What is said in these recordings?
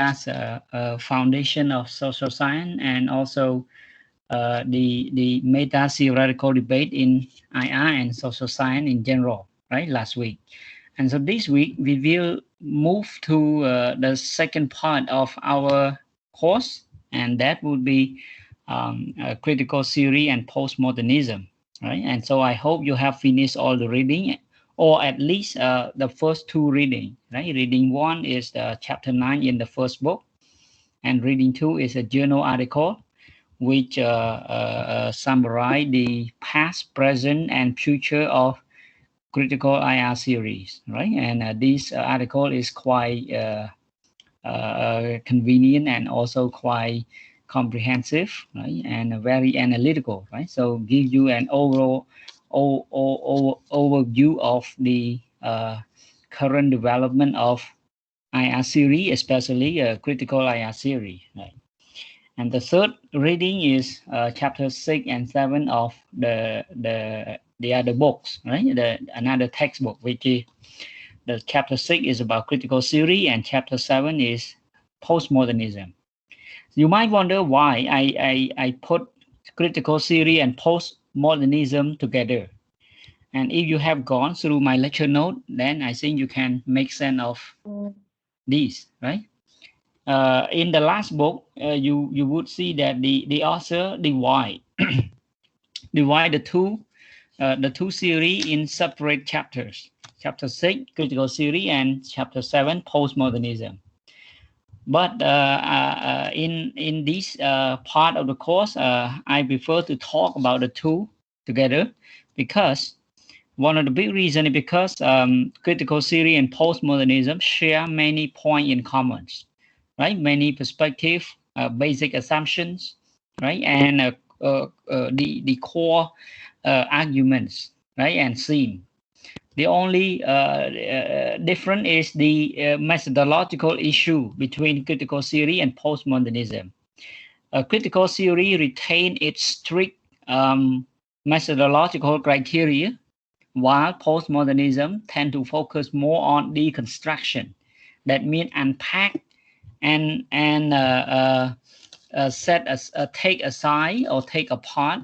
as a foundation of social science and also the meta theoretical debate in IR and social science in general, right? Last week. And so this week we will move to the second part of our course, and that would be critical theory and postmodernism, right? And so I hope you have finished all the reading, or at least the first two reading, right? Reading one is chapter 9 in the first book, and reading two is a journal article which summarize the past, present, and future of critical IR series, right? And this article is quite convenient and also quite comprehensive, right? And very analytical, right? So give you an overall overview of the current development of IR series, especially critical IR series, right? And the third reading is chapter 6 and 7 of the other books, right? Another textbook, which is the chapter 6 is about critical theory and chapter 7 is postmodernism. You might wonder why I put critical theory and postmodernism together. And if you have gone through my lecture note, then I think you can make sense of these, right? In the last book, you would see that the author divide the two series in separate chapters. Chapter 6, critical theory, and chapter 7, postmodernism. But in this part of the course, I prefer to talk about the two together because one of the big reasons is because critical theory and postmodernism share many points in common, right? Many perspectives, basic assumptions, right? And the core arguments, right? And theme. The only difference is the methodological issue between critical theory and postmodernism. Critical theory retains its strict methodological criteria, while postmodernism tends to focus more on deconstruction. That means unpack and take aside or take apart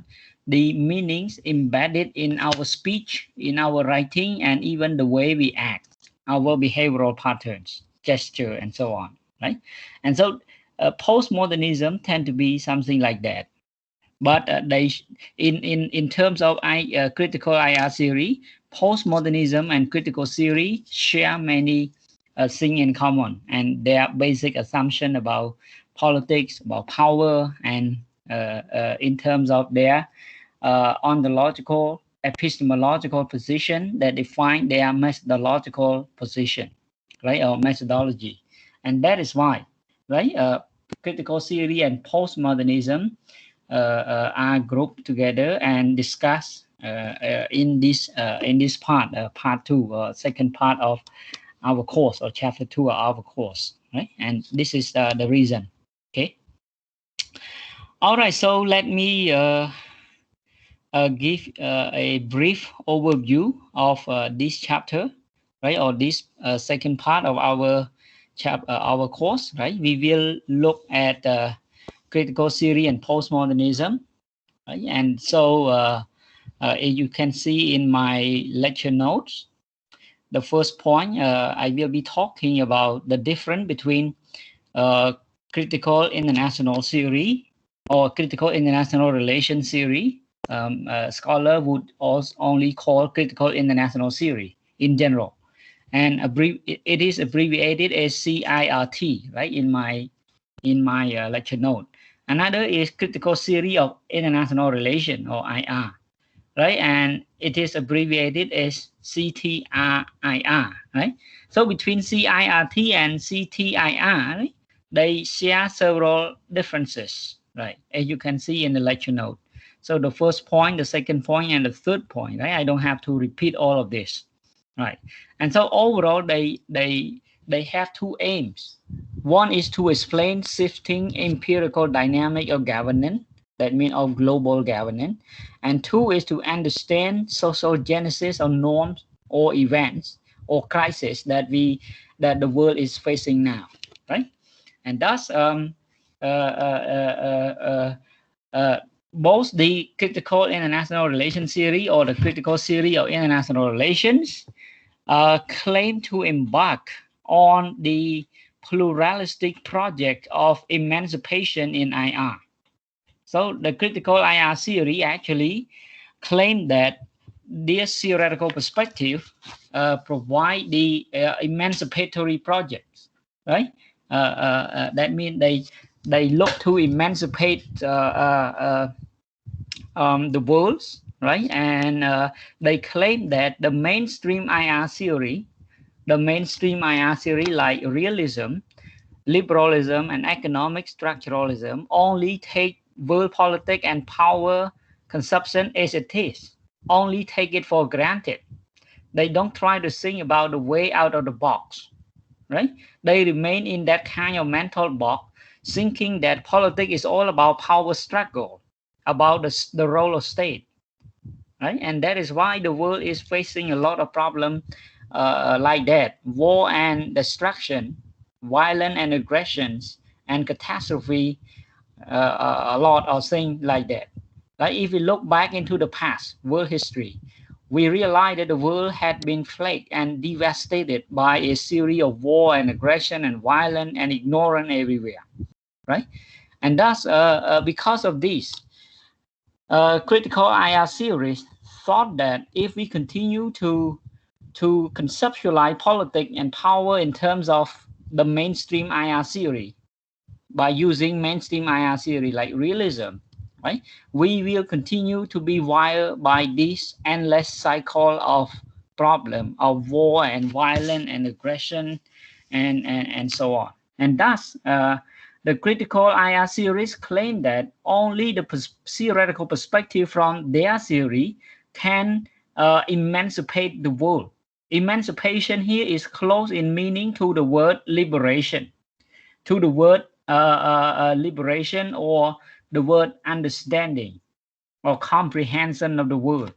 the meanings embedded in our speech, in our writing, and even the way we act, our behavioral patterns, gesture, and so on, right? And so postmodernism tend to be something like that. But in terms of critical IR theory, postmodernism and critical theory share many things in common, and their basic assumption about politics, about power, and in terms of their ontological, epistemological position that define their methodological position, right, or methodology. And that is why, right, critical theory and postmodernism are grouped together and discussed in this part two, second part of our course, or chapter 2 of our course, right? And this is the reason. Okay. All right. So let me give a brief overview of this chapter, right, or this second part of our course, right? We will look at critical theory and postmodernism, right? And so you can see in my lecture notes, the first point, I will be talking about the difference between critical international theory or critical international relation theory. Scholar would also only call critical international theory in general, and it is abbreviated as CIRT, right, in my lecture note. Another is critical theory of international relation, or IR, right, and it is abbreviated as CTIR, right? So between CIRT and CTIR, right, they share several differences, right, as you can see in the lecture note. So the first point, the second point, and the third point, right? I don't have to repeat all of this, right? And so overall, they have two aims. One is to explain shifting empirical dynamic of governance, that means of global governance, and two is to understand social genesis of norms or events or crises that the world is facing now, right? And thus both the critical international relations theory or the critical theory of international relations claim to embark on the pluralistic project of emancipation in IR. So the critical IR theory actually claimed that this theoretical perspective provide the emancipatory projects, right? That means they look to emancipate the world, right? And they claim that the mainstream IR theory, like realism, liberalism, and economic structuralism, only take world politics and power consumption as it is, only take it for granted. They don't try to think about the way out of the box, right? They remain in that kind of mental box, thinking that politics is all about power struggle, about the role of state, right? And that is why the world is facing a lot of problems like that: war and destruction, violence and aggressions, and catastrophe. A lot of things like that. Like if we look back into the past world history, we realize that the world had been plagued and devastated by a series of war and aggression and violence and ignorance everywhere, right? And thus, because of this, critical IR theories thought that if we continue to conceptualize politics and power in terms of the mainstream IR theory, by using mainstream IR theory like realism, right, we will continue to be wired by this endless cycle of problem of war and violence and aggression and so on. And thus, the critical IR theories claim that only the theoretical perspective from their theory can emancipate the world. Emancipation here is close in meaning to the word liberation, to the word liberation, or the word understanding or comprehension of the world,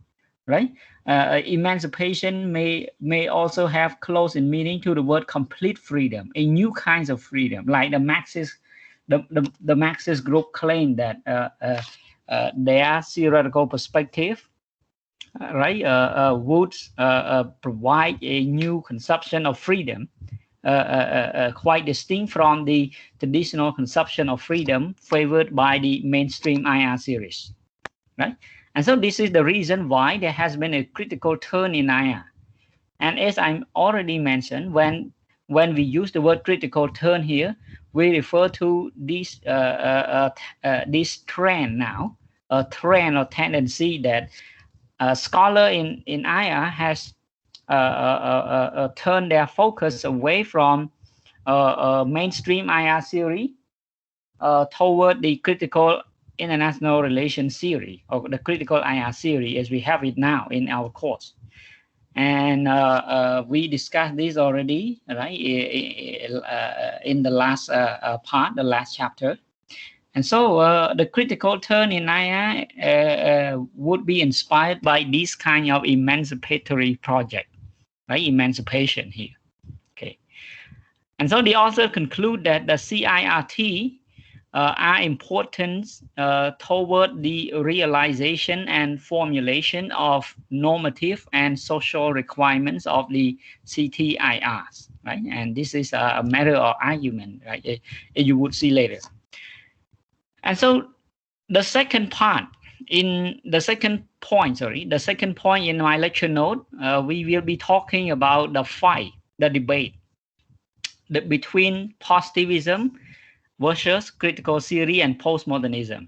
right? Emancipation may also have close in meaning to the word complete freedom, a new kinds of freedom, like the Marxist group claim that their theoretical perspective, right, would provide a new conception of freedom, quite distinct from the traditional conception of freedom favored by the mainstream IR series, right? And so this is the reason why there has been a critical turn in IR. And as I already mentioned, when we use the word critical turn here, we refer to this trend now, a trend or tendency that scholar in IR has turn their focus away from mainstream IR theory toward the critical international relations theory, or the critical IR theory as we have it now in our course. And we discussed this already, right, in the last part, the last chapter. And so the critical turn in IR would be inspired by this kind of emancipatory project, right? Emancipation here. Okay. And so the author conclude that the CIRT are important toward the realization and formulation of normative and social requirements of the CTIRs, right? And this is a matter of argument, right? You would see later. And so the second point in my lecture note, we will be talking about the fight, the debate between positivism versus critical theory and postmodernism,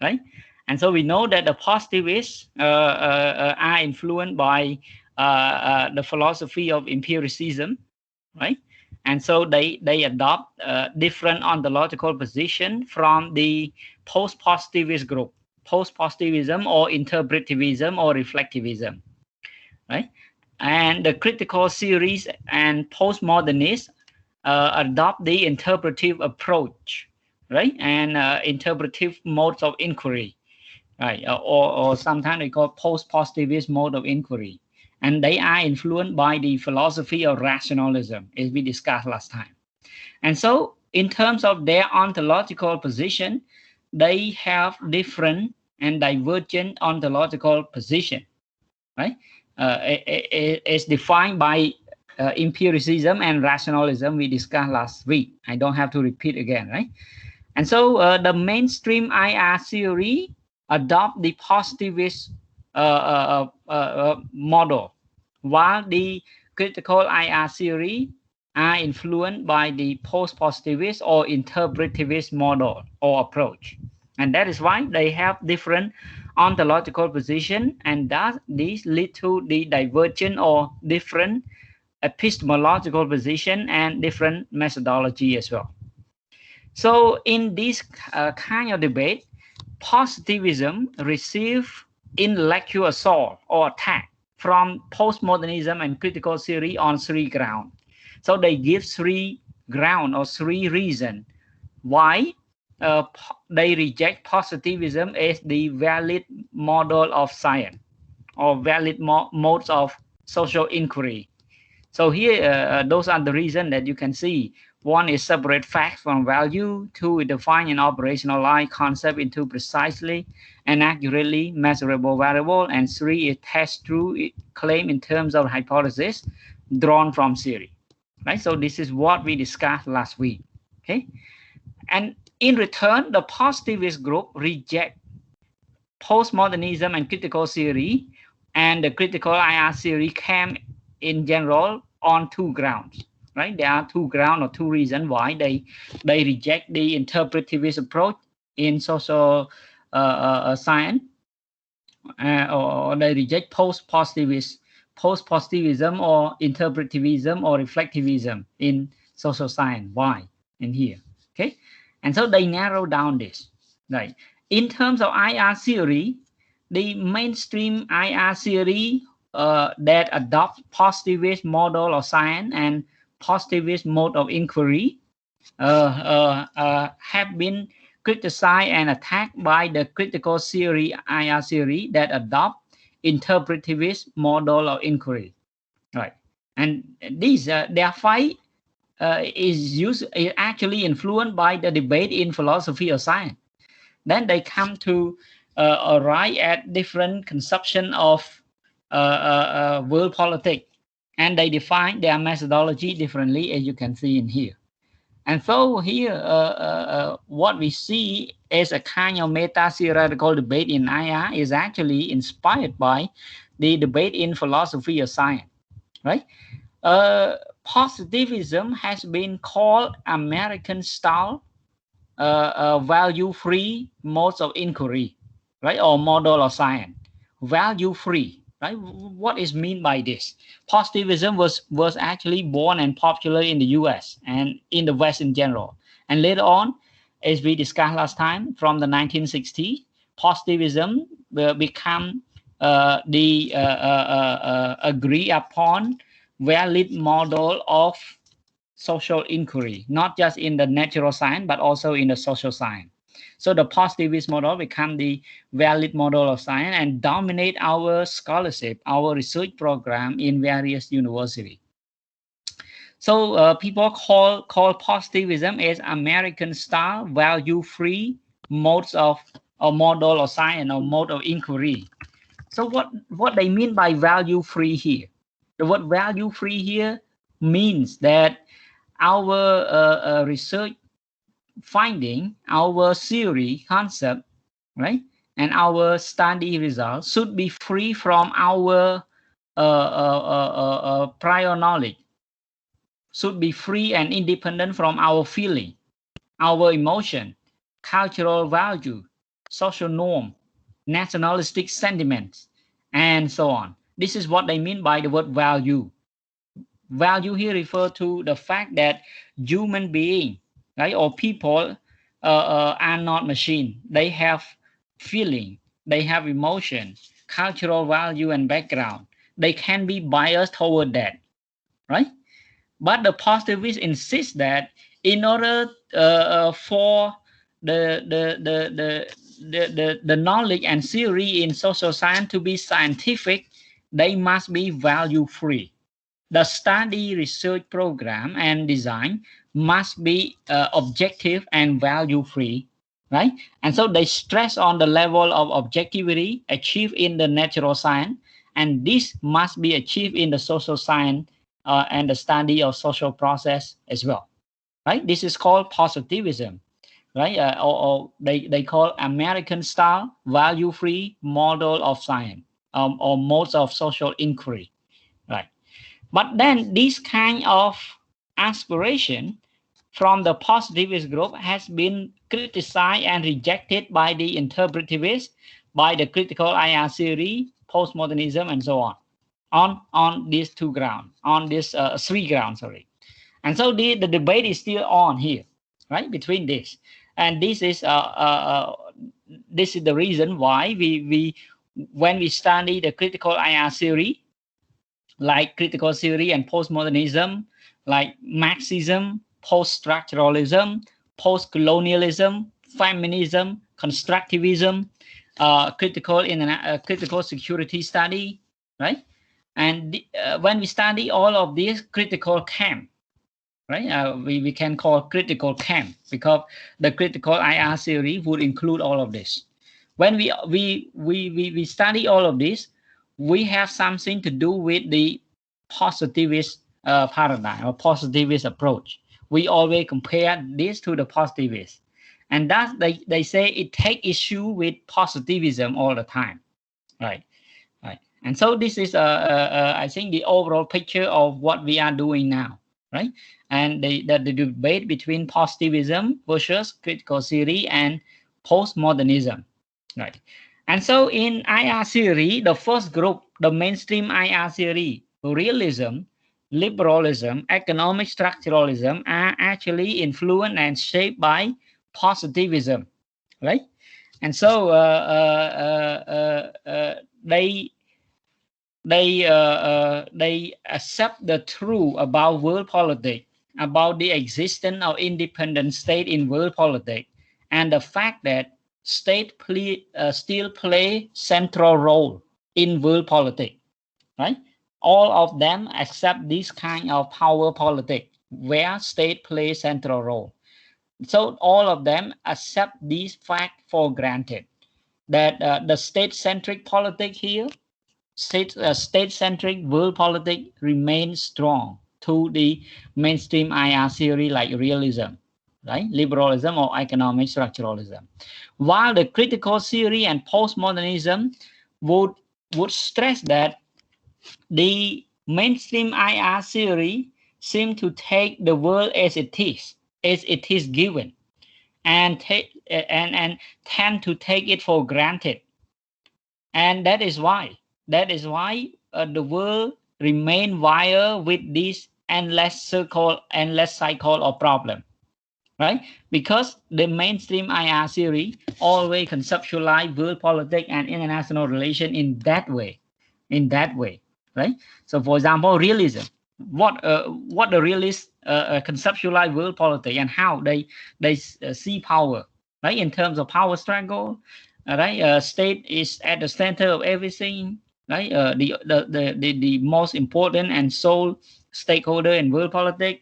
right? And so we know that the positivists are influenced by the philosophy of empiricism, right? And so they adopt different ontological position from the post-positivist group, post-positivism or interpretivism or reflectivism, right? And the critical theories and postmodernists adopt the interpretive approach, right? And interpretive modes of inquiry, right? Or sometimes they call post-positivist mode of inquiry. And they are influenced by the philosophy of rationalism, as we discussed last time. And so in terms of their ontological position, they have different and divergent ontological position, right? It's defined by empiricism and rationalism we discussed last week. I don't have to repeat again, right? And so the mainstream IR theory adopt the positivist model, while the critical IR theory are influenced by the post-positivist or interpretivist model or approach. And that is why they have different ontological position, and thus these lead to the divergent or different epistemological position and different methodology as well. So in this kind of debate, positivism received intellectual assault or attack from postmodernism and critical theory on three grounds. So they give three grounds or three reasons why they reject positivism as the valid model of science or valid modes of social inquiry. So here, those are the reasons that you can see. One is separate facts from value. Two, is define and operationalize concept into precisely and accurately measurable variable. And three, is test true claim in terms of hypothesis drawn from theory. Right. So this is what we discussed last week. Okay. And in return, the positivist group reject postmodernism and critical theory, and the critical IR theory came in general on two grounds, right? There are two grounds or two reasons why they reject the interpretivist approach in social science, or they reject post-positivism or interpretivism or reflectivism in social science. Why? In here, okay? And so they narrow down this, right? In terms of IR theory, the mainstream IR theory that adopt positivist model of science and positivist mode of inquiry have been criticized and attacked by the critical theory IR theory that adopt interpretivist model of inquiry, right? And these their fight is actually influenced by the debate in philosophy of science. Then they come to arrive at different conception of world politics, and they define their methodology differently, as you can see in here. And so here, what we see as a kind of meta-theoretical debate in IR is actually inspired by the debate in philosophy of science, right? Positivism has been called American-style value-free modes of inquiry, right? Or model of science, value-free, right? What is mean by this? Positivism was actually born and popular in the U.S. and in the West in general. And later on, as we discussed last time, from the 1960s, positivism will become the agree upon valid model of social inquiry, not just in the natural science, but also in the social science. So the positivist model become the valid model of science and dominate our scholarship, our research program in various universities. So people call positivism as American-style value-free modes of or model of science or mode of inquiry. So what they mean by value-free here? The word value-free here means that our research finding, our theory concept, right, and our study results should be free from our prior knowledge, should be free and independent from our feeling, our emotion, cultural value, social norm, nationalistic sentiments, and so on. This is what they mean by the word value. Value here refers to the fact that human being, right, or people are not machine. They have feeling, they have emotion, cultural value, and background. They can be biased toward that, right? But the positivists insist that in order for the knowledge and theory in social science to be scientific, they must be value free. The study research program and design must be objective and value free, right? And so they stress on the level of objectivity achieved in the natural science, and this must be achieved in the social science and the study of social process as well, right? This is called positivism, right? Or they call American style value free model of science, or modes of social inquiry, right? But then this kind of aspiration from the positivist group has been criticized and rejected by the interpretivists, by the critical IR theory, postmodernism, and so on these two grounds, on these three grounds, sorry. And so the debate is still on here, right, between this. And this is the reason why we when we study the critical IR theory, like critical theory and postmodernism, like Marxism, post-structuralism, post-colonialism, feminism, constructivism, critical security study, right? And when we study all of these critical camp, right, we can call critical camp, because the critical IR theory would include all of this. When we study all of this, we have something to do with the positivist paradigm or positivist approach. We always compare this to the positivist, and thus they say it take issue with positivism all the time, right? Right. And so this is, I think, the overall picture of what we are doing now, right? And the debate between positivism versus critical theory and postmodernism, right? And so in IR theory, the first group, the mainstream IR theory, realism, liberalism, economic structuralism, are actually influenced and shaped by positivism, right? And so they accept the truth about world politics, about the existence of independent state in world politics, and the fact that state still play central role in world politics, right? All of them accept this kind of power politics where state plays central role. So all of them accept this fact for granted, that the state-centric politics here, state-centric world politics remains strong to the mainstream IR theory like realism, right? Liberalism or economic structuralism. While the critical theory and postmodernism would stress that the mainstream IR theory seem to take the world as it is given, and tend to take it for granted. And that is why the world remain wire with this endless cycle of problem, right? Because the mainstream IR theory always conceptualize world politics and international relation in that way, right? So, for example, realism. What the realists conceptualize world politics, and how they see power, right? In terms of power struggle, right? State is at the center of everything, right? The most important and sole stakeholder in world politics,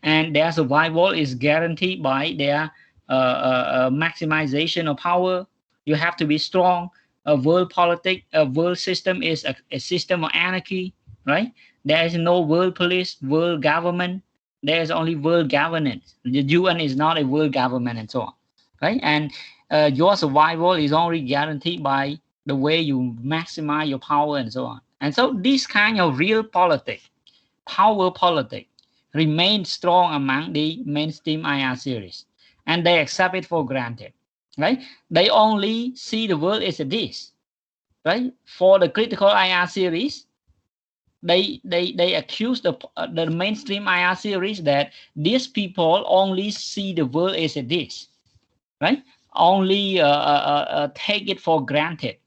and their survival is guaranteed by their maximization of power. You have to be strong. A world politic, a world system is a system of anarchy, right? There is no world police, world government. There is only world governance. The UN is not a world government, and so on, right? And your survival is only guaranteed by the way you maximize your power, and so on. And so this kind of real politics, power politics, remains strong among the mainstream IR series, and they accept it for granted, right? They only see the world as it is, right? For the critical IR series, they accuse the mainstream IR series that these people only see the world as it is, right? Only take it for granted,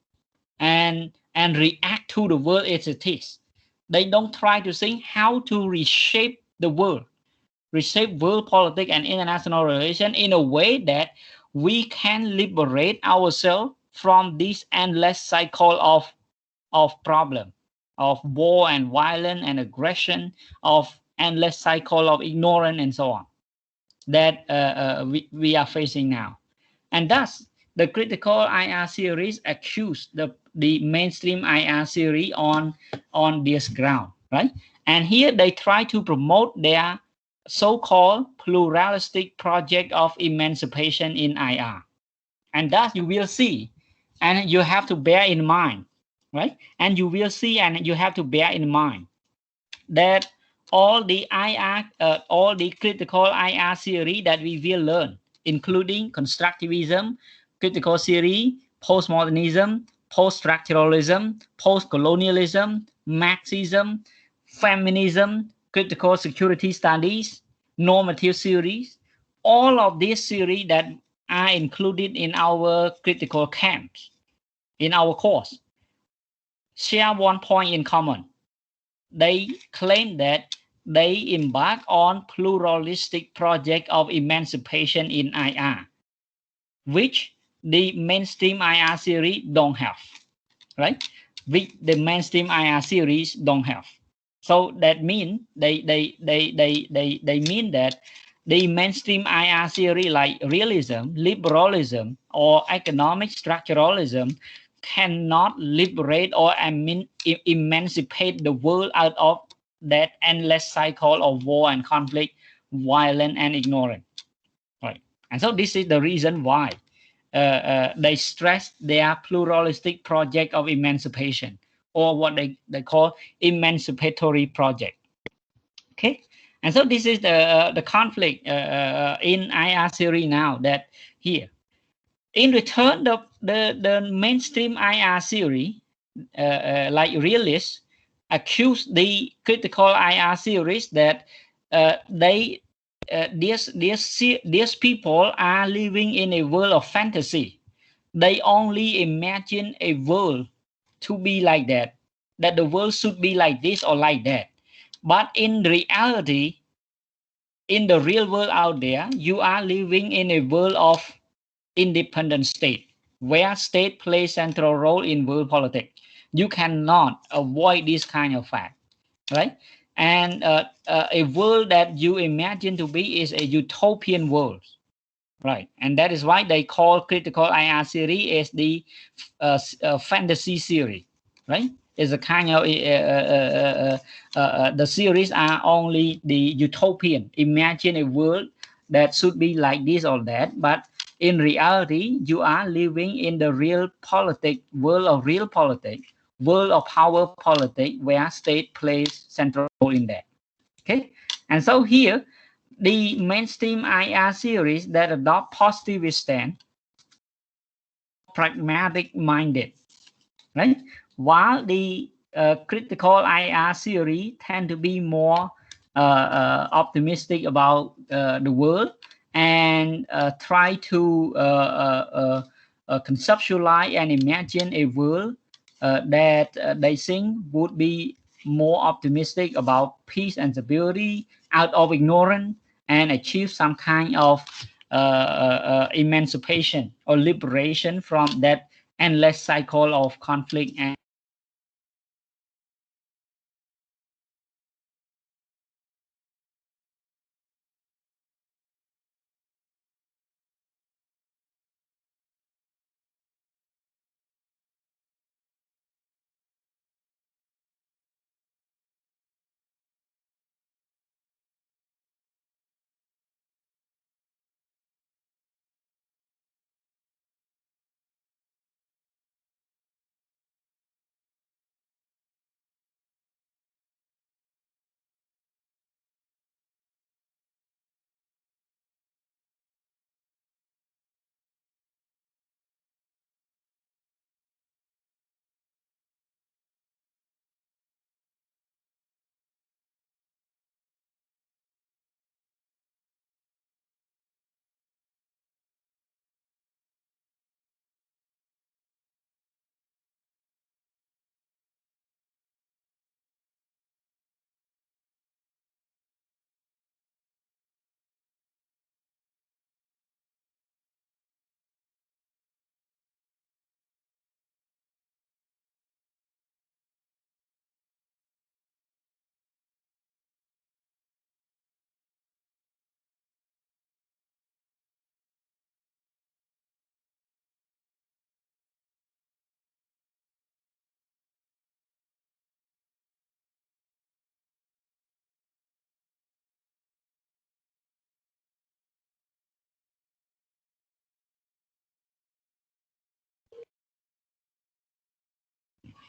and react to the world as it is. They don't try to think how to reshape world politics and international relations in a way that we can liberate ourselves from this endless cycle of problem, of war and violence and aggression, of endless cycle of ignorance and so on that we are facing now. And thus, the critical IR series accuse the mainstream IR series on this ground, right? And here they try to promote their so-called pluralistic project of emancipation in IR. And thus you will see, and you have to bear in mind, right? And you will see, and you have to bear in mind that all the critical IR theory that we will learn, including constructivism, critical theory, postmodernism, post-structuralism, post-colonialism, Marxism, feminism, critical security studies, normative theories, all of these theory that are included in our critical camps, in our course, share one point in common. They claim that they embark on pluralistic project of emancipation in IR, which the mainstream IR series don't have, right? Which the mainstream IR series don't have. So that mean they mean that the mainstream IR theory like realism, liberalism, or economic structuralism cannot liberate or emancipate the world out of that endless cycle of war and conflict, violence and ignorance. Right. And so this is the reason why they stress their pluralistic project of emancipation, or what they call emancipatory project. Okay. And so this is the conflict in IR theory now, that here. In return, the mainstream IR theory, like realists, accuse the critical IR theories that they these people are living in a world of fantasy. They only imagine a world to be like that the world should be like this or like that. But in reality, in the real world out there, you are living in a world of independent state, where state plays central role in world politics. You cannot avoid this kind of fact, right? And a world that you imagine to be is a utopian world, right? And that is why they call critical IR theory as the fantasy theory, right? Is a kind of the series are only the utopian. Imagine a world that should be like this or that, but in reality, you are living in the real politic world of real politics, world of power politics, where state plays central role in that. Okay, and so here the mainstream IR series that adopt positivist stance, pragmatic minded, right? While the critical IR theory tend to be more optimistic about the world, and try to conceptualize and imagine a world that they think would be more optimistic about peace and stability out of ignorance, and achieve some kind of emancipation or liberation from that endless cycle of conflict and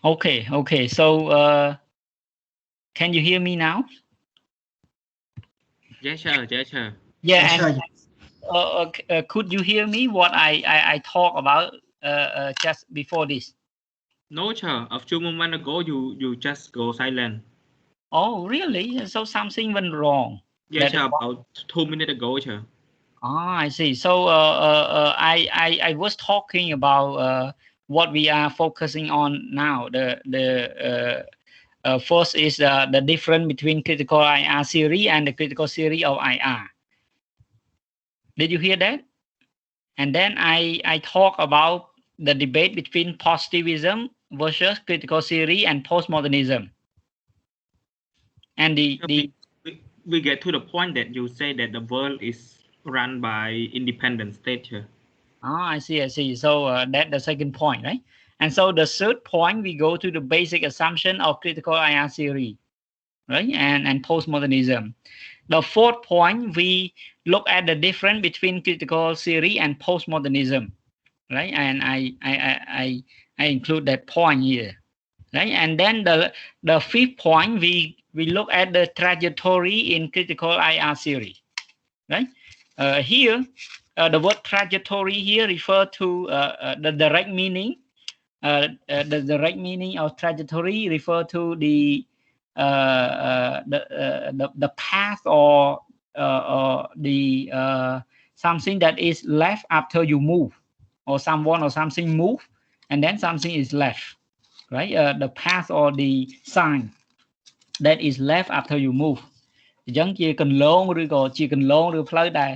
Okay, okay. So can you hear me now? Yes, sir. Yes, sir. Yeah, Yes, and sir. could you hear me what I talk about just before this? No, sir. A few moments ago, you just go silent. Oh, really? So something went wrong. Yes, That sir. About 2 minutes ago, sir. I see. So I was talking about what we are focusing on now. First is the difference between critical IR theory and the critical theory of IR. Did you hear that? And then I talk about the debate between positivism versus critical theory and postmodernism. And Sir, we get to the point that you say that the world is run by independent state, sir. I see, I see. So that's the second point, right? And so the third point, we go to the basic assumption of critical IR theory, right? And postmodernism. The fourth point, we look at the difference between critical theory and postmodernism, right? And I include that point here, right? And then the fifth point, we look at the trajectory in critical IR theory, right? Here, the word trajectory here refer to the direct meaning. The direct meaning of trajectory refer to the path or the something that is left after you move, or someone or something move, and then something is left, right? The path or the sign that is left after you move អញ្ចឹងជាកន្លងឬក៏ជាកន្លងឬផ្លូវដែល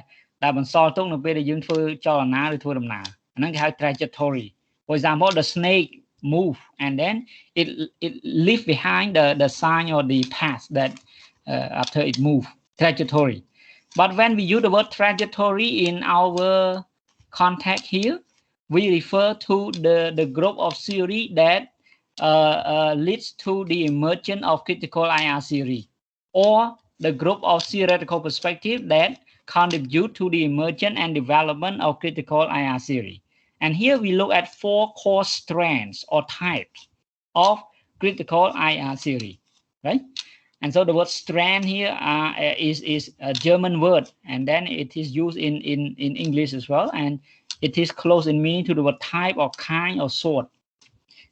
បន្សល់ទុកនៅពេលដែលយើងធ្វើចលនាឬធ្វើដំណើរអាហ្នឹងគេហៅ trajectory. For example, the snake move and then it it leave behind the sign or the path that after it move, trajectory. But when we use the word trajectory in our context here, we refer to the group of theory that leads to the emergence of critical IR theory, or the group of theoretical perspective that contribute to the emergence and development of critical IR theory. And here we look at four core strands or types of critical IR theory, right? And so the word strand here is a German word, and then it is used in English as well, and it is close in meaning to the word type or kind or sort.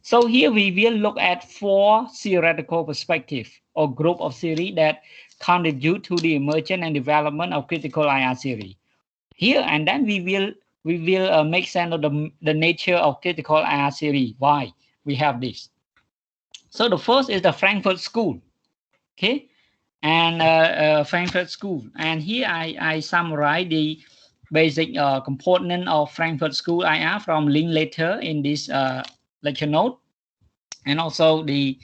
So here we will look at four theoretical perspectives or group of theory that contribute to the emergence and development of critical IR theory. Here and then we will make sense of the nature of critical IR theory. Why we have this? So the first is the Frankfurt School, okay, and Frankfurt School. And here I summarize the basic component of Frankfurt School IR from Linklater in this lecture note, and also the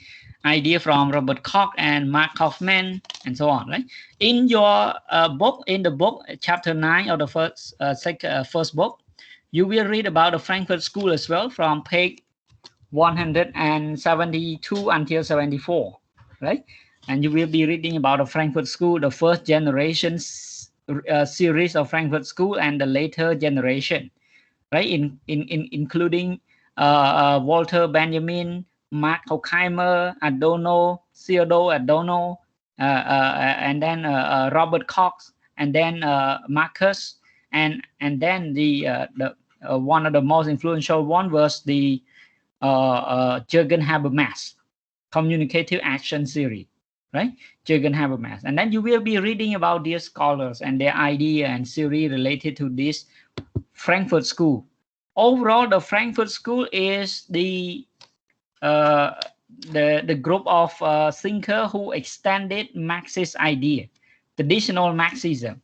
idea from Robert Koch and Mark Kaufman, and so on. Right in your book, in the book chapter 9 of the first book, you will read about the Frankfurt School as well from page 172 until 74, right? And you will be reading about the Frankfurt School, the first generation series of Frankfurt School, and the later generation, right? In including Walter Benjamin, Mark Horkheimer, Adorno, Theodore Adorno, and then Robert Cox, and then Marcus, and then the one of the most influential one was the Jürgen Habermas communicative action theory, right? Jürgen Habermas, and then you will be reading about these scholars and their idea and theory related to this Frankfurt School. Overall, the Frankfurt School is uh, the group of thinkers who extended Marxist idea, traditional Marxism,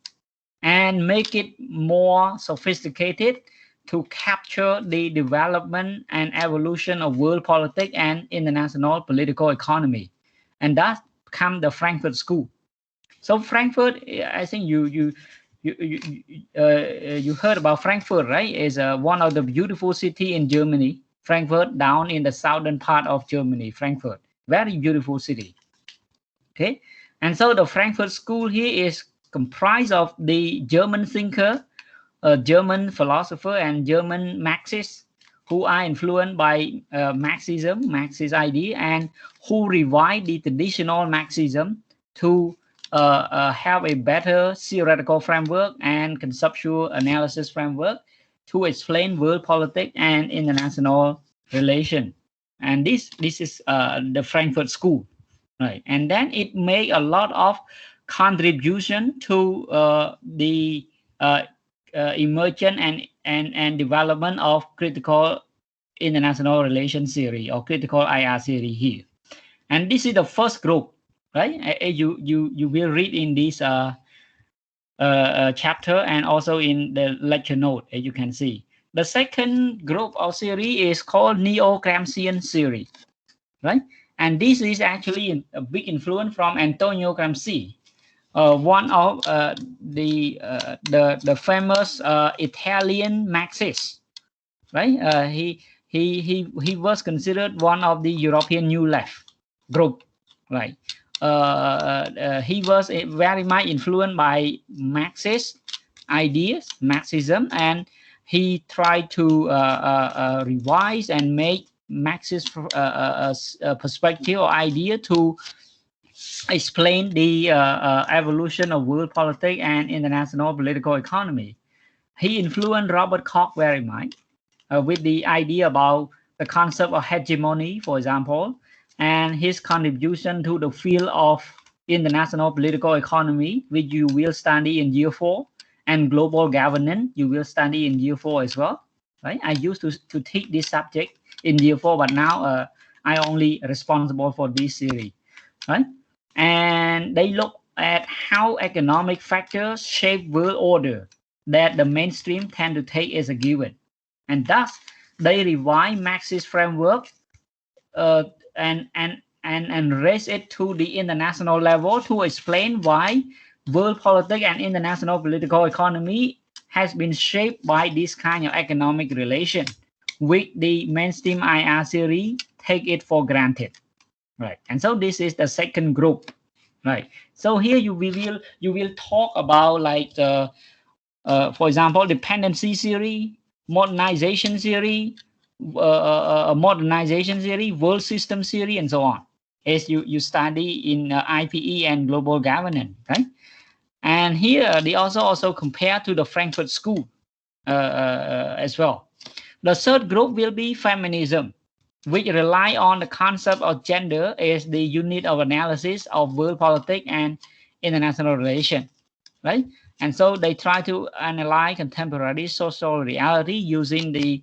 and make it more sophisticated to capture the development and evolution of world politics and international political economy, and that become the Frankfurt School. So Frankfurt, I think you heard about Frankfurt, right? Is one of the beautiful city in Germany. Frankfurt, down in the southern part of Germany. Frankfurt, very beautiful city. Okay, and so the Frankfurt School here is comprised of the German thinker, German philosopher, and German Marxists who are influenced by Marxism, Marxist idea, and who revise the traditional Marxism to have a better theoretical framework and conceptual analysis framework to explain world politics and international relation. And this is the Frankfurt School, right? And then it made a lot of contribution to the emergence and development of critical international relations theory or critical IR theory here. And this is the first group, right? You will read in this chapter and also in the lecture note, as you can see. The second group of theory is called Neo-Gramscian theory, right? And this is actually a big influence from Antonio Gramsci, one of the famous Italian Marxist, right? He was considered one of the European New Left group, right? He was very much influenced by Marxist ideas, Marxism, and he tried to revise and make Marxist perspective or idea to explain the evolution of world politics and international political economy. He influenced Robert Koch very much with the idea about the concept of hegemony, for example, and his contribution to the field of international political economy, which you will study in year 4, and global governance, you will study in year 4 as well, right? I used to teach this subject in year 4, but now I only responsible for this series, right? And they look at how economic factors shape world order that the mainstream tend to take as a given. And thus, they revise Marxist framework and raise it to the international level to explain why world politics and international political economy has been shaped by this kind of economic relation, which the mainstream IR theory take it for granted. Right, and so this is the second group, right? So here you will talk about like for example, dependency theory, modernization theory, world system theory, and so on, as you study in IPE and global governance, right? And here they also compare to the Frankfurt School as well. The third group will be feminism, which rely on the concept of gender as the unit of analysis of world politics and international relations, right? And so they try to analyze contemporary social reality using the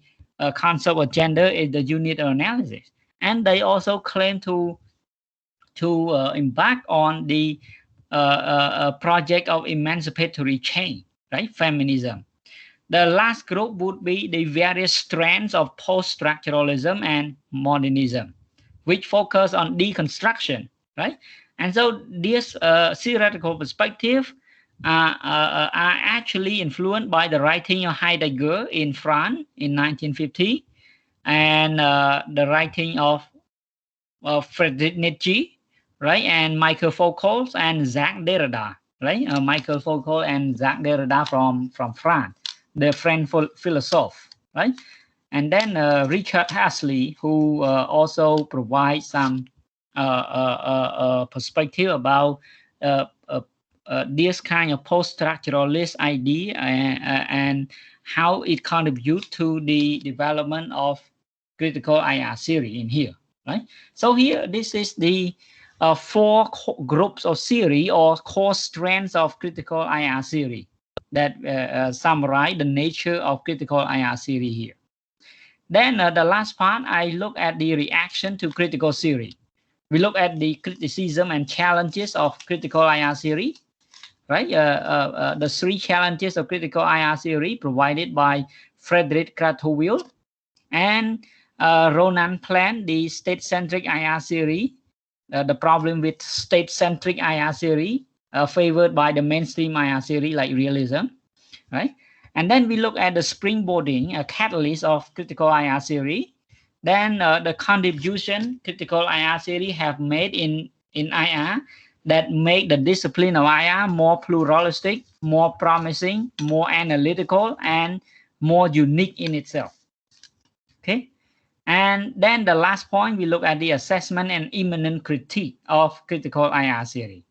concept of gender as the unit of analysis. And they also claim to embark on the project of emancipatory change, right? Feminism. The last group would be the various strands of post-structuralism and modernism, which focus on deconstruction, right? And so this theoretical perspective are actually influenced by the writing of Heidegger in France in 1950 and the writing of Friedrich Nietzsche, right? And Michael Foucault and Jacques Derrida, right? Michael Foucault and Jacques Derrida from France, the French philosopher, right? And then Richard Hasley, who also provides some perspective about this kind of post-structuralist idea and how it contributes to the development of critical IR theory in here, right? So here, this is the 4 groups of theory or core strands of critical IR theory that summarize the nature of critical IR theory here. Then the last part, I look at the reaction to critical theory. We look at the criticism and challenges of critical IR theory, right? The 3 challenges of critical IR theory provided by Frederick Kratochvil and Ronan Plan, the state-centric IR theory, the problem with state-centric IR theory favored by the mainstream IR theory like realism, right? And then we look at the springboarding, a catalyst of critical IR theory. Then the contribution critical IR theory have made in IR that make the discipline of IR more pluralistic, more promising, more analytical, and more unique in itself. Okay. And then the last point, we look at the assessment and immanent critique of critical IR theory.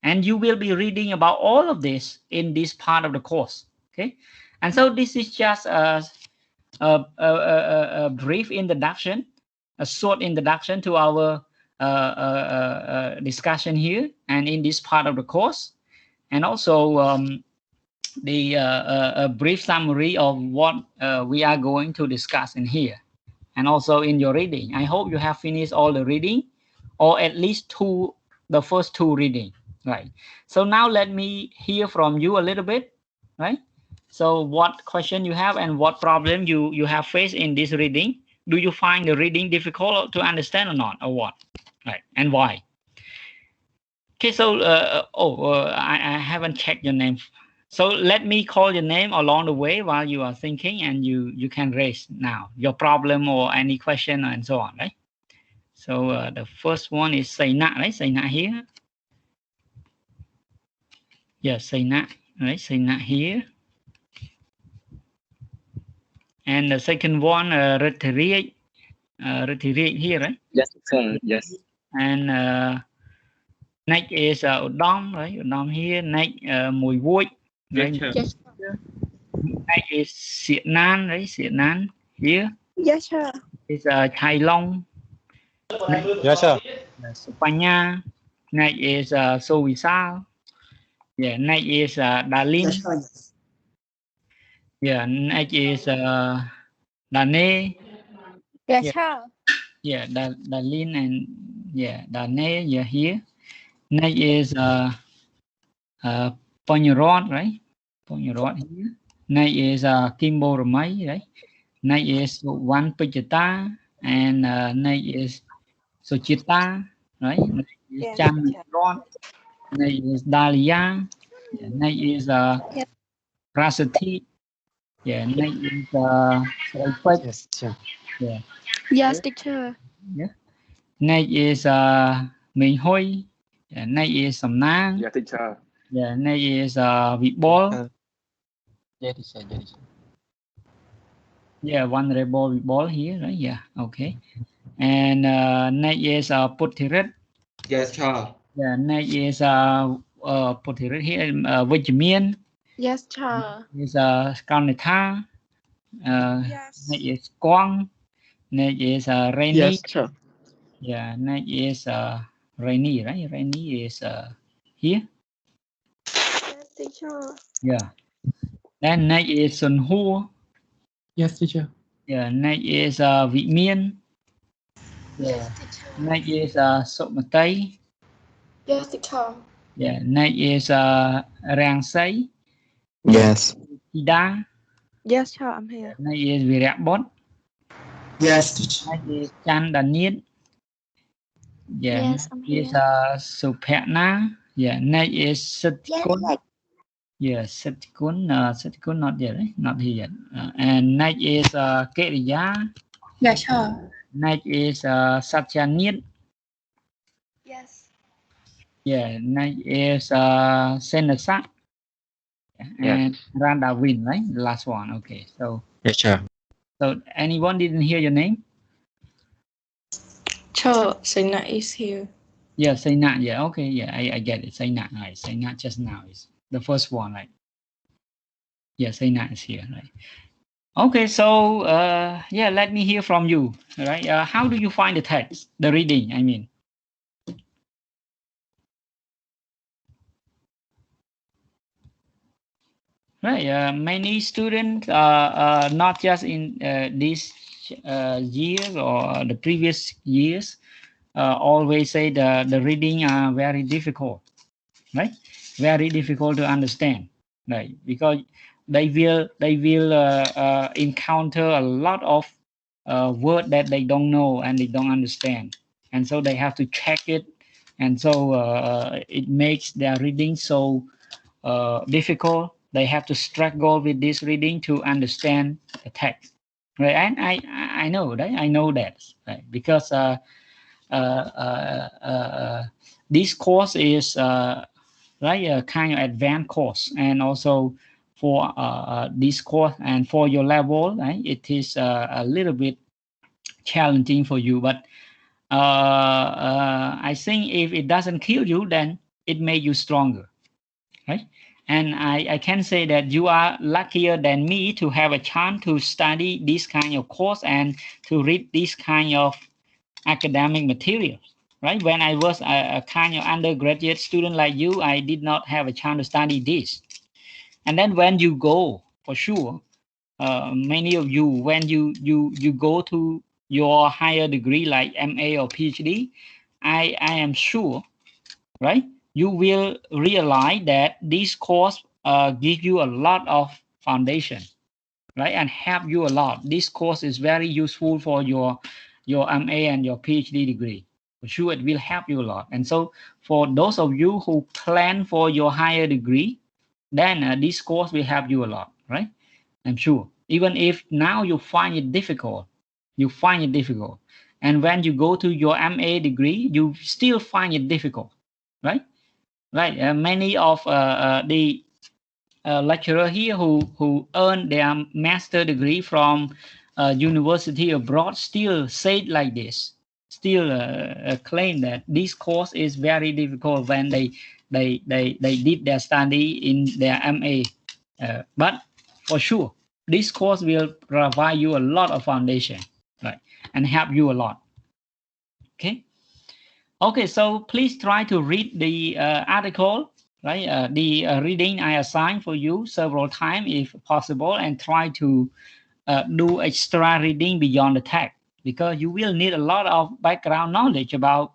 And you will be reading about all of this in this part of the course. Okay. And so this is just a brief introduction, a short introduction to our discussion here and in this part of the course. And also the a brief summary of what we are going to discuss in here. And also in your reading. I hope you have finished all the reading, or at least the first two reading, right? So now let me hear from you a little bit, right? So what question you have and what problem you have faced in this reading? Do you find the reading difficult to understand or not, or what, right? And why? Okay, so I haven't checked your name. So let me call your name along the way while you are thinking, and you can raise now your problem or any question and so on, right? So the first one is Saina, right? Saina here. Yes, Saina, right? Saina here. And the second one, Retiriek here, right? Yes, sir. Yes. And next is Udom, right? Udom here. Next, Mùi Vui, right? Yes, Next is Siet Nan, right? Siet Nan here. Yes, sir. Is Chai Long. Yes, sir. Supanya. Next is Sovisal. Yeah, next is Darlene. Yeah, next is Dane. Yes, Yeah. sir. Yeah, Darlene and yeah, Dane. Yeah, here. Next is Ponyorod, right? Ponyorod here. Next is Kimbo Ramay, right? Next is Wan Pachita, and next is Sochita, right? Next is Yes, Chan teacher. Rod. Next is Dahlia. Yeah, next is Yes. Prasati. Yeah, next is Sripet. Yes, sir. Yeah, Yes, teacher. yeah. Next is Minh Hoi. Yeah, next is Sam Nang. Yeah, teacher. Yeah, next is Vibol. Yeah, teacher. Yeah, teacher. Yeah, one rebel Vibol here, right? Yeah, okay. And next is Putirit. Yes, sir. Yeah, next is Putirit here. Vijimian. Yes, sir. Is Skarnitha. Yes. Next is Quang. Next is Rainy. Yes, sir. Yeah, next is Rainy, right? Rainy is here. Yes, teacher. Yeah. Then next is Sun Hu. Yes, teacher. Yeah, next is Vị Miên. Yeah. Yes, teacher. Next is Sok Matay. Yes, teacher. Yeah, next is Rang Say. Yes. Ida. Yes, sir. I'm here. Next is Virat Bot. Yes, teacher. Next is Chan Daniel. Yeah, Yes, I'm next is here. Supetna. Yeah, next is Satikun. Yeah, Satikun. Satikun not yet, right? Not here yet. And next is Keriya. Yes, sir. Next is Satyanit. Yes. Yeah, next is Senasa. And Randawin, right? The last one. Okay, so Yes, sir. so anyone didn't hear your name? Sure. Sina is here. Yeah, Sainat. Yeah, okay, yeah, I get it. Sainat, right? Sainat just now is the first one, right? Yeah, Sainat is here, right? Okay, so yeah, let me hear from you, right? How do you find the text, the reading? I mean. Right, many students, not just in this year or the previous years, always say the reading are very difficult, right? Very difficult to understand, right? Because they will encounter a lot of word that they don't know and they don't understand, and so they have to check it, and so it makes their reading so difficult. They have to struggle with this reading to understand the text, right? And I know that, right? Because this course is right, a kind of advanced course, and also for this course and for your level, right? It is a little bit challenging for you, but I think if it doesn't kill you, then it makes you stronger, right? And I can say that you are luckier than me to have a chance to study this kind of course and to read this kind of academic materials, right? When I was a kind of undergraduate student like you, I did not have a chance to study this. And then when you go, for sure, many of you, when you go to your higher degree like MA or PhD, I am sure, right? You will realize that this course give you a lot of foundation, right, and help you a lot. This course is very useful for your MA and your PhD degree. For sure, it will help you a lot. And so, for those of you who plan for your higher degree, then this course will help you a lot, right? I'm sure. Even if now you find it difficult, and when you go to your MA degree, you still find it difficult, right? Right. Many of the lecturer here who earned their master degree from university abroad still say it like this, still claim that this course is very difficult when they did their study in their MA. But for sure, this course will provide you a lot of foundation, right, and help you a lot. Okay. Okay, so please try to read the article, right? The reading I assigned for you several times if possible, and try to do extra reading beyond the text, because you will need a lot of background knowledge about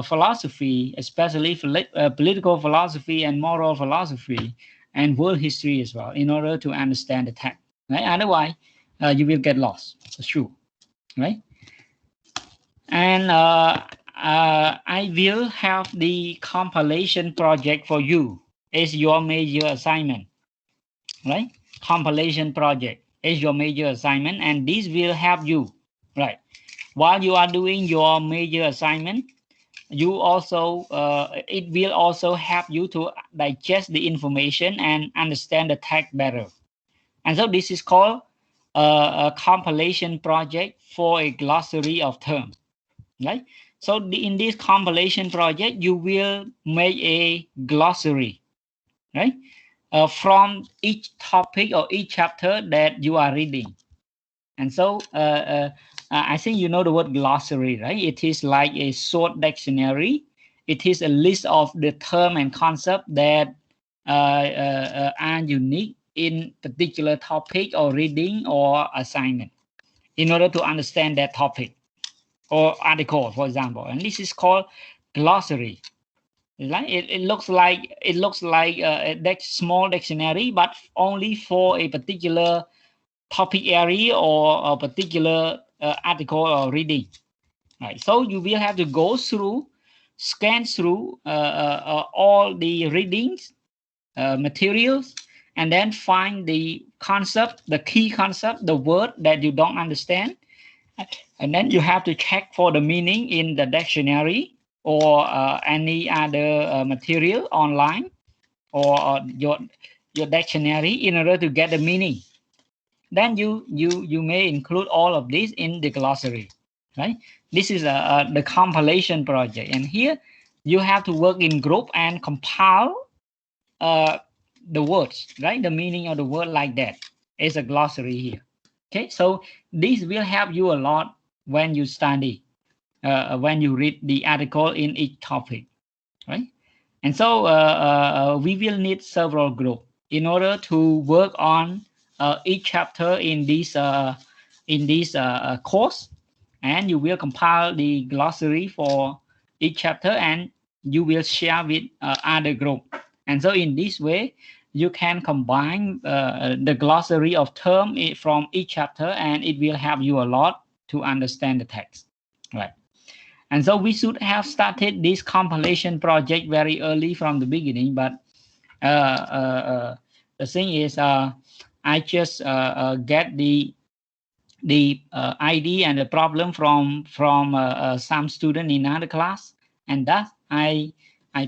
philosophy, especially political philosophy and moral philosophy and world history as well, in order to understand the text. Right? Otherwise, you will get lost for sure, right? And I will have the compilation project for you as your major assignment, right? Compilation project is your major assignment, and this will help you, right? While you are doing your major assignment, you also it will also help you to digest the information and understand the text better. And so this is called a compilation project for a glossary of terms, right? So in this compilation project, you will make a glossary, right? From each topic or each chapter that you are reading. And so I think you know the word glossary, right? It is like a short dictionary. It is a list of the term and concept that are unique in particular topic or reading or assignment in order to understand that topic or article, for example. And this is called glossary. Right? It looks like a small dictionary, but only for a particular topic area or a particular article or reading. Right. So you will have to go through, scan through all the readings, materials, and then find the concept, the key concept, the word that you don't understand, and then you have to check for the meaning in the dictionary or any other material online or your dictionary in order to get the meaning. Then you may include all of this in the glossary, right? This is the compilation project, and here you have to work in group and compile the words, right? The meaning of the word like that is a glossary here. Okay, so this will help you a lot when you study, when you read the article in each topic, right? And so we will need several groups in order to work on each chapter in this course, and you will compile the glossary for each chapter, and you will share with other group. And so in this way, you can combine the glossary of term from each chapter, and it will help you a lot to understand the text, right? And so we should have started this compilation project very early from the beginning, but the thing is, I just get the idea and the problem from some student in another class, and thus I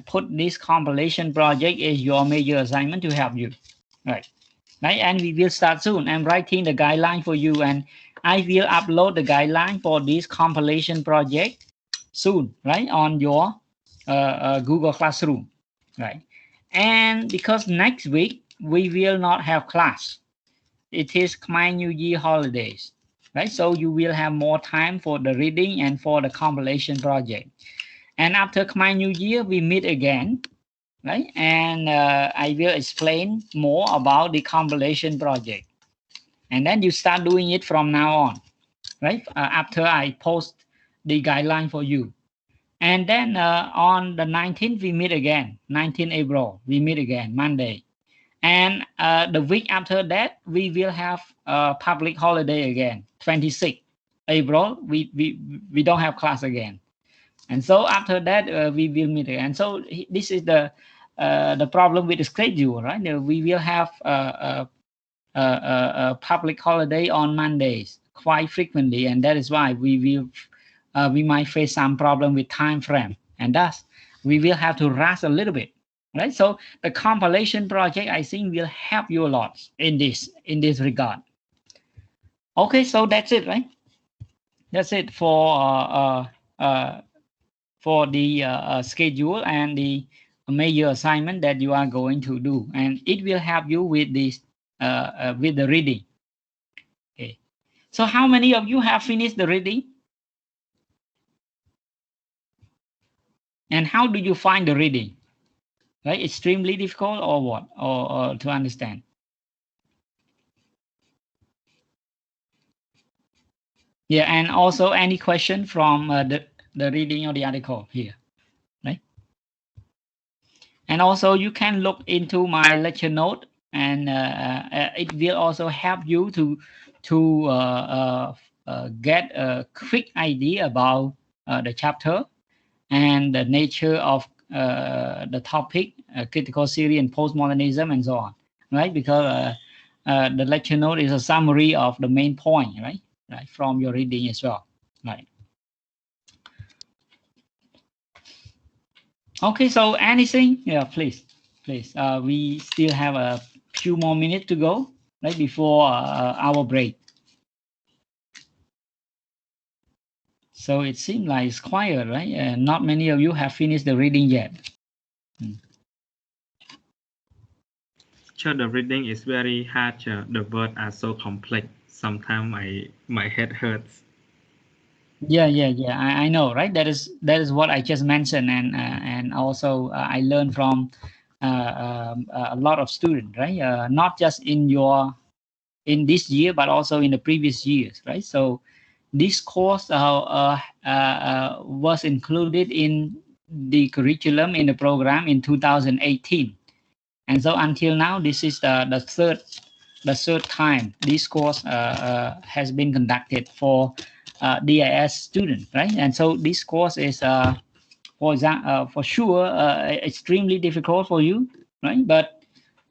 put this compilation project as your major assignment to help you, right? And we will start soon. I'm writing the guideline for you, and I will upload the guideline for this compilation project soon, right, on your Google Classroom, right? And because next week we will not have class, it is Khmer New Year holidays, right? So you will have more time for the reading and for the compilation project. And after Khmer New Year, we meet again, right? And I will explain more about the compilation project. And then you start doing it from now on, right? After I post the guideline for you. And then on the 19th, we meet again, 19 April, we meet again, Monday. And the week after that, we will have a public holiday again, 26 April, we don't have class again. And so after that, we will meet again. So this is the problem with the schedule, right? We will have a public holiday on Mondays quite frequently, and that is why we might face some problem with time frame, and thus we will have to rush a little bit, right? So the compilation project, I think, will help you a lot in this regard. Okay, so that's it, right? That's it for the schedule and the major assignment that you are going to do, and it will help you with this with the reading. Okay, so how many of you have finished the reading? And how do you find the reading? Right, extremely difficult or what, or to understand? Yeah, and also any question from the reading of the article here, right? And also you can look into my lecture note, and it will also help you to get a quick idea about the chapter and the nature of the topic, critical theory and postmodernism, and so on, right? Because the lecture note is a summary of the main point, right? Right, from your reading as well, right? Okay, so anything? Yeah, please. We still have a few more minutes to go, right, before our break. So it seems like it's quiet, right? Not many of you have finished the reading yet. Sure, the reading is very hard. The words are so complex. Sometimes my head hurts. Yeah. I know, right? That is what I just mentioned, and also I learned from a lot of students, right? Not just in this year, but also in the previous years, right? So this course was included in the curriculum in the program in 2018, and so until now, this is the third time this course has been conducted for DIS students, right? And so this course is, for sure, extremely difficult for you, right? But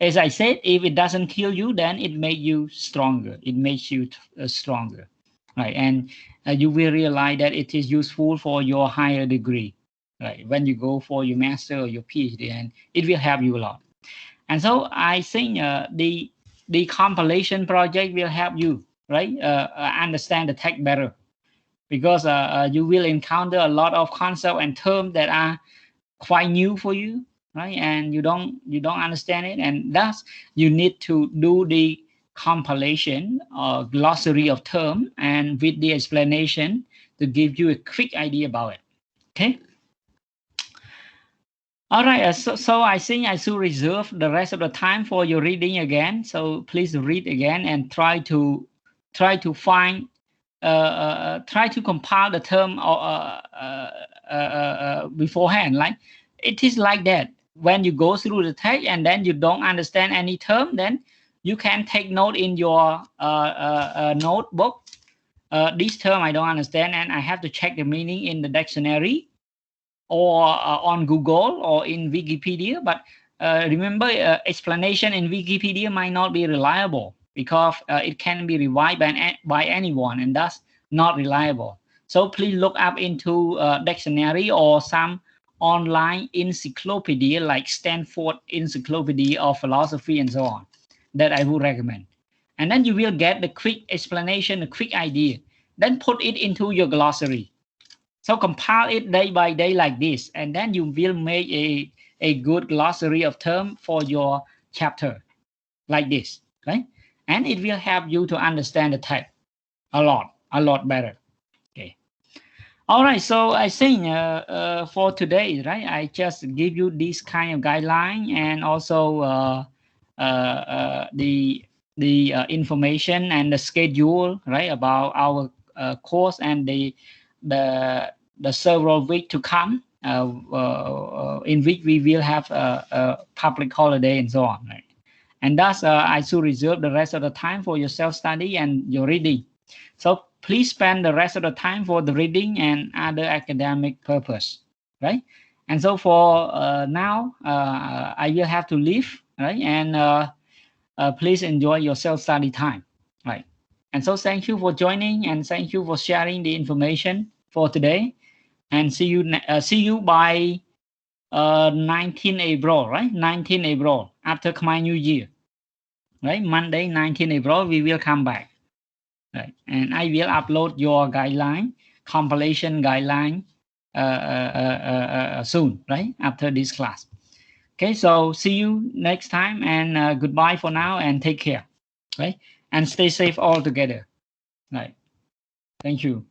as I said, if it doesn't kill you, then it makes you stronger. It makes you stronger, right? And you will realize that it is useful for your higher degree, right? When you go for your master or your PhD, and it will help you a lot. And so I think the compilation project will help you, right? Understand the text better, because you will encounter a lot of concepts and terms that are quite new for you, right? And you don't understand it, and thus you need to do the compilation or glossary of term, and with the explanation to give you a quick idea about it. Okay. All right, so I think I should reserve the rest of the time for your reading again. So please read again and try to find, try to compile the term beforehand. Like it is like that. When you go through the text and then you don't understand any term, then you can take note in your notebook. This term I don't understand, and I have to check the meaning in the dictionary, or on Google or in Wikipedia. But remember, explanation in Wikipedia might not be reliable, because it can be revised by anyone, and thus not reliable. So please look up into dictionary or some online encyclopedia like Stanford Encyclopedia of Philosophy and so on, that I would recommend. and then you will get the quick explanation, the quick idea. Then put it into your glossary. So compile it day by day like this, and then you will make a good glossary of terms for your chapter like this, right? And it will help you to understand the text a lot better. Okay. All right. So I think for today, right, I just give you this kind of guideline and also the information and the schedule, right, about our course and the several weeks to come, in which we will have a public holiday and so on, right? And thus, I should reserve the rest of the time for your self-study and your reading. So please spend the rest of the time for the reading and other academic purpose, right? And so for now, I will have to leave, right? And please enjoy your self-study time, right? And so thank you for joining and thank you for sharing the information for today. And see you by 19 April, right? 19 April after Khmer New Year, right? Monday, 19 April, we will come back, right? And I will upload your guideline, compilation guideline soon, right? After this class. Okay, so see you next time and goodbye for now and take care, right? And stay safe all together, right? Thank you.